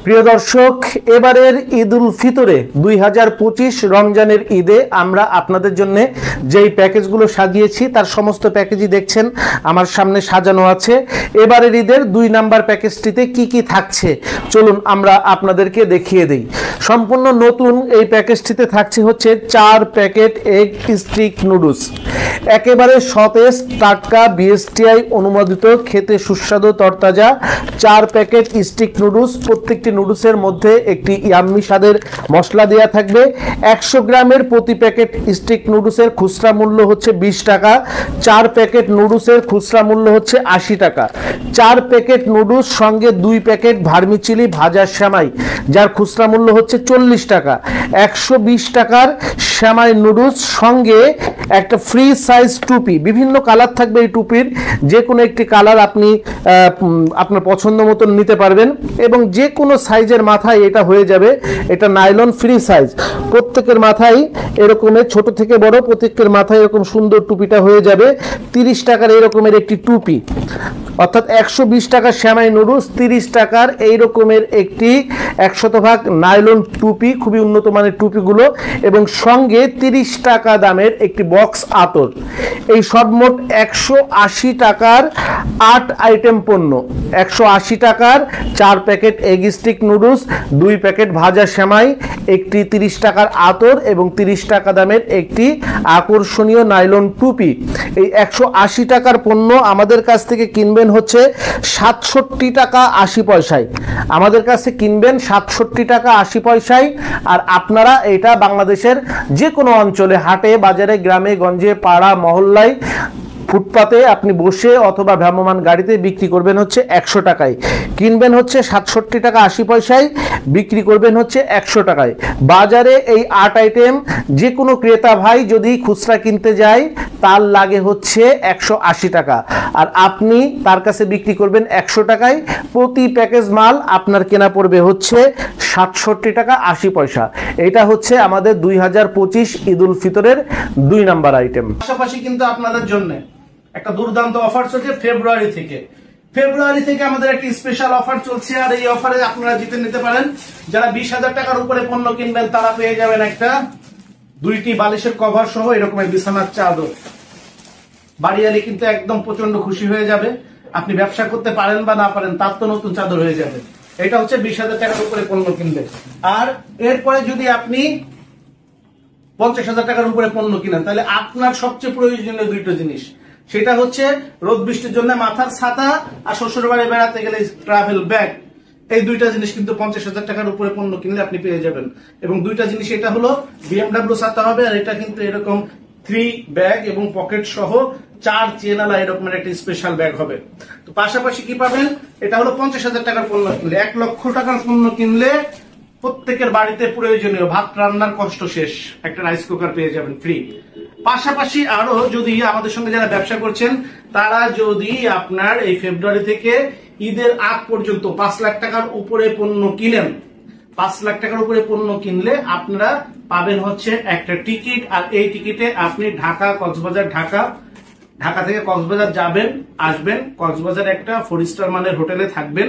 প্রিয় দর্শক, এবারের ঈদ উল ফিতরে 2025 রমজানের ঈদে আমরা আপনাদের জন্য যেই প্যাকেজগুলো সাজিয়েছি তার সমস্ত প্যাকেজই দেখছেন আমার সামনে সাজানো আছে। এবারের ঈদের 2 নাম্বার প্যাকেজটিতে কি কি থাকছে চলুন আমরা আপনাদেরকে দেখিয়ে দেই। সম্পূর্ণ নতুন এই প্যাকেজটিতে থাকছে হচ্ছে 4 প্যাকেট এগ স্টিক নুডলস, একেবারে সতেজ টাটকা বিএসটিআই অনুমোদিত, খেতে সুস্বাদু তরতাজা 4 প্যাকেট স্টিক নুডলস। প্রত্যেকটি নুডলসের মধ্যে একটি ইয়াম্মি স্বাদের মশলা দেওয়া থাকবে। 100 গ্রামের প্রতি প্যাকেট স্টিক নুডলসের খুচরা মূল্য হচ্ছে 20 টাকা। 4 প্যাকেট নুডলসের খুচরা মূল্য হচ্ছে 80 টাকা। 4 প্যাকেট নুডলস সঙ্গে 2 প্যাকেট ভার্মিচিলি ভাজা সেমাই, যার খুচরা মূল্য হচ্ছে 40 টাকা। 120 টাকার সেমাই নুডলস সঙ্গে একটা ফ্রি সাইজ টুপি, বিভিন্ন কালার থাকবে এই টুপির, যে কোনো একটি কালার আপনি আপনার পছন্দ মতন নিতে পারবেন এবং যে কোনো সাইজের মাথায় এটা হয়ে যাবে। এটা নাইলন ফ্রি সাইজ, প্রত্যেকের মাথায় এরকমের ছোট থেকে বড় প্রত্যেকের মাথায় এরকম সুন্দর টুপিটা হয়ে যাবে। 30 টাকার এরকমের একটি টুপি, অর্থাৎ 120 টাকার সেমাই নুডলস, 30 টাকার এই রকমের একটি 100% নাইলন টুপি, খুবই উন্নত মানের টুপিগুলো, এবং সঙ্গে 30 টাকা দামের একটি বক্স আতর। এই সর্বমোট 180 টাকার 8 আইটেম পণ্য। 180 টাকার 4 packet egg stick noodles, 2 packet ভাজা সেমাই, একটি 30 টাকার আতর এবং 30 টাকা দামের একটি আকর্ষণীয় নাইলন টুপি। এই 180 টাকার পণ্য আমাদের কাছ থেকে কিনবেন হচ্ছে 67 টাকা 80 পয়সায়। আমাদের কাছে কিনবেন 67 টাকা 80 পয়সায়, আর আপনারা এটা বাংলাদেশের যে কোনো অঞ্চলে, হাটে বাজারে, গ্রামে গঞ্জে, পাড়া মহল্লায়, ফুটপাতে আপনি বসে অথবা ভ্রাম্যমান গাড়িতে বিক্রি করবেন হচ্ছে 100 টাকায়। কিনবেন হচ্ছে 67 টাকা 80 পয়সায়, বিক্রি করবেন হচ্ছে 100 টাকায়। বাজারে এই 8 আইটেম যে কোনো ক্রেতা ভাই যদি খুচরা কিনতে যায় তার লাগে হচ্ছে 180 টাকা, আর আপনি তার কাছে বিক্রি করবেন 100 টাকায়। প্রতি প্যাকেজ মাল আপনার কেনা পড়বে হচ্ছে 67 টাকা 80 পয়সা। এটা হচ্ছে আমাদের 2025 ঈদ উল ফিতরের 2 নাম্বার আইটেম। পাশাপাশি কিন্তু আপনাদের জন্য একটা দুর্দান্ত অফার চলছে ফেব্রুয়ারি থেকে আমাদের একটি স্পেশাল অফার চলছে, আর এই অফারে আপনারা জিতে নিতে পারেন। যারা 20,000 টাকার উপরে পণ্য কিনবেন তারা পেয়ে যাবেন একটা 2টি বালিশের কভার সহ এরকমের বিছানার চাদর। বাড়িয়ালি কিন্তু একদম প্রচন্ড খুশি হয়ে যাবে। আপনি ব্যবসা করতে পারেন বা না পারেন, তার তো নতুন চাদর হয়ে যাবে। এটা হচ্ছে 20,000 টাকার উপরে পণ্য কিনবেন। আর এরপরে যদি আপনি 50,000 টাকার উপরে পণ্য কিনেন, তাহলে আপনার সবচেয়ে প্রয়োজনীয় 2টো জিনিস, সেটা হচ্ছে রোদ বৃষ্টির জন্য মাথার ছাতা আর শ্বশুর বাড়ি বেড়াতে গেলে ট্রাভেল ব্যাগ। এই 2টা জিনিস কিন্তু 50,000 টাকার উপরে পণ্য কিনলে আপনি পেয়ে যাবেন। এবং 2টা জিনিস, এটা হলো BMW ছাতা হবে, আর এটা কিন্তু এরকম 3 ব্যাগ এবং পকেট সহ 4 চেনালা এরকমের একটা স্পেশাল ব্যাগ হবে। তো পাশাপাশি কি পাবেন, এটা হলো 50,000 টাকার পণ্য কিনলে। 1 লক্ষ টাকার পণ্য কিনলে প্রত্যেকের বাড়িতে প্রয়োজনীয় ভাত রান্নার কষ্ট শেষ, একটা রাইস কুকার পেয়ে যাবেন ফ্রি। পাশাপাশি আরো যদি আমাদের সঙ্গে যারা ব্যবসা করছেন তারা যদি আপনার এই ফেব্রুয়ারি থেকে ঈদের আগ পর্যন্ত 5 লাখ টাকার উপরে পণ্য কিনেন, 5 লাখ টাকার উপরে পণ্য কিনলে আপনারা পাবেন হচ্ছে একটা টিকিট। আর এই টিকিটে আপনি ঢাকা কক্সবাজার, ঢাকা থেকে কক্সবাজার যাবেন, আসবেন, কক্সবাজার একটা 4 স্টার মানের হোটেলে থাকবেন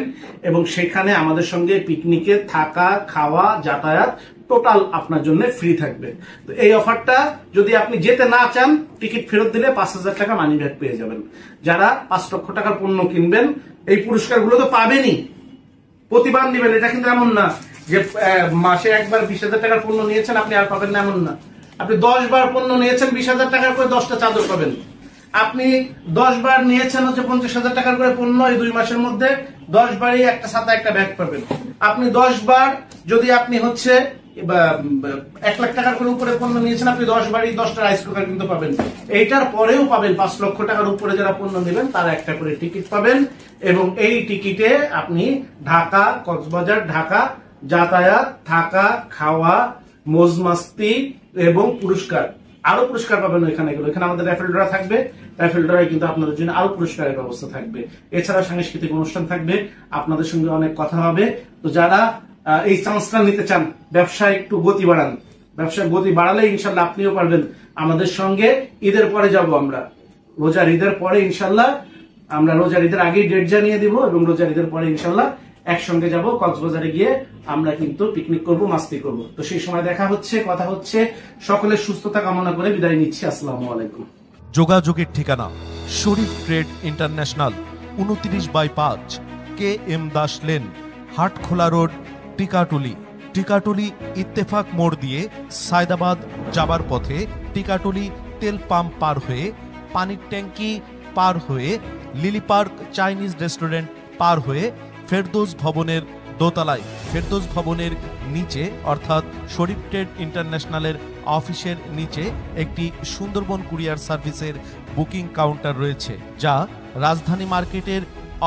এবং সেখানে আমাদের সঙ্গে পিকনিকে থাকা, খাওয়া, যাতায়াত টোটাল আপনার জন্য ফ্রি থাকবে। তো এই অফারটা যদি আপনি যেতে না চান, টিকিট ফেরত দিলে 5,000 টাকা মানি ব্যাক পেয়ে যাবেন। যারা 5 লক্ষ টাকার পণ্য কিনবেন এই পুরস্কারগুলো তো পাবেনই, প্রতিবার নেবেন। এটা কিন্তু এমন না যে মাসে একবার 20,000 টাকার পণ্য নিয়েছেন আপনি আর পাবেন না, এমন না। আপনি 10 বার পণ্য নিয়েছেন 20,000 টাকার করে 10টা চাদর পাবেন। আপনি 10 বার নিয়েছেন হচ্ছে 50,000 টাকার করে পণ্য, এই 2 মাসের মধ্যে 10 বারই একটা ছাতা, একটা ব্যাগ পাবেন। আপনি 10 বার যদি আপনি হচ্ছে 1 লাখ টাকার করে উপরে পণ্য নিয়েছেন, আপনি 10 বারই 10টা রাইস কুকার কিন্তু পাবেন। এইটার পরেও পাবেন 5 লক্ষ টাকার উপরে যারা পণ্য নেবেন তারা একটা করে টিকিট পাবেন, এবং এই টিকিটে আপনি ঢাকা কক্সবাজার, ঢাকা যাতায়াত, থাকা, খাওয়া, মौज মাস্তি এবং পুরস্কার, আরো পুরস্কার পাবেন ওইখানে। এখানে আমাদের র্যাফেল ড্র থাকবে, র্যাফেল ড্রয়ে কিন্তু আপনাদের জন্য আরো পুরস্কারের ব্যবস্থা থাকবে। এছাড়া সাংস্কৃতিক অনুষ্ঠান থাকবে, আপনাদের সঙ্গে অনেক কথা হবে। তো যারা এই চান্সটা নিতে চান, ব্যবসায় একটু গতি বাড়ান, ব্যবসায় গতি বাড়ালে ইনশাল্লাহ আপনিও পারবেন আমাদের সঙ্গে। ঈদের পরে যাব আমরা, রোজার ঈদের পরে ইনশাল্লাহ, আমরা রোজার ঈদের আগেই ডেট জানিয়ে দিব এবং রোজার ঈদের পরে ইনশাল্লাহ একসঙ্গে যাব কক্সবাজারে গিয়ে আমরা কিন্তু পিকনিক করব, মাস্তি করব। তো সেই সময় দেখা হচ্ছে, কথা হচ্ছে। সকলের সুস্থতা কামনা করে বিদায় নিচ্ছি। আসসালামু আলাইকুম। যোগাযোগের ঠিকানা Sharif trade international, 29/5 KM Das lane, Hatkhola road, Tikatuli. Tikatuli Ittefaq মোড় দিয়ে সায়দাবাদ যাবার পথে টিকাটুলি তেল পাম্প পার হয়ে, পানির ট্যাঙ্কি পার হয়ে, লিলি পার্ক চাইনিজ রেস্টুরেন্ট পার হয়ে ফেরদৌস ভবনের দোতলায়, ফেরদৌস ভবনের নিচে অর্থাৎ শরীফ ট্রেড ইন্টারন্যাশনালের অফিসের নিচে একটি সুন্দরবন কুরিয়ার সার্ভিসের বুকিং কাউন্টার রয়েছে, যা রাজধানী মার্কেটের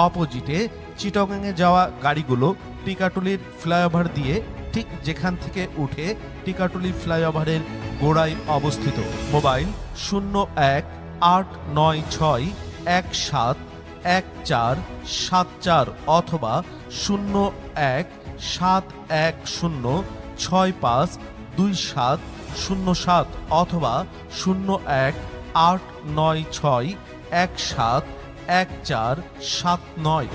অপোজিটে চিটাগাংয়ে যাওয়া গাড়িগুলো টিকাটুলির ফ্লাইওভার দিয়ে ঠিক যেখান থেকে উঠে টিকাটুলি ফ্লাইওভারের গোড়ায় অবস্থিত। মোবাইল 0186171474 অথবা 0171065207 অথবা 018961711479।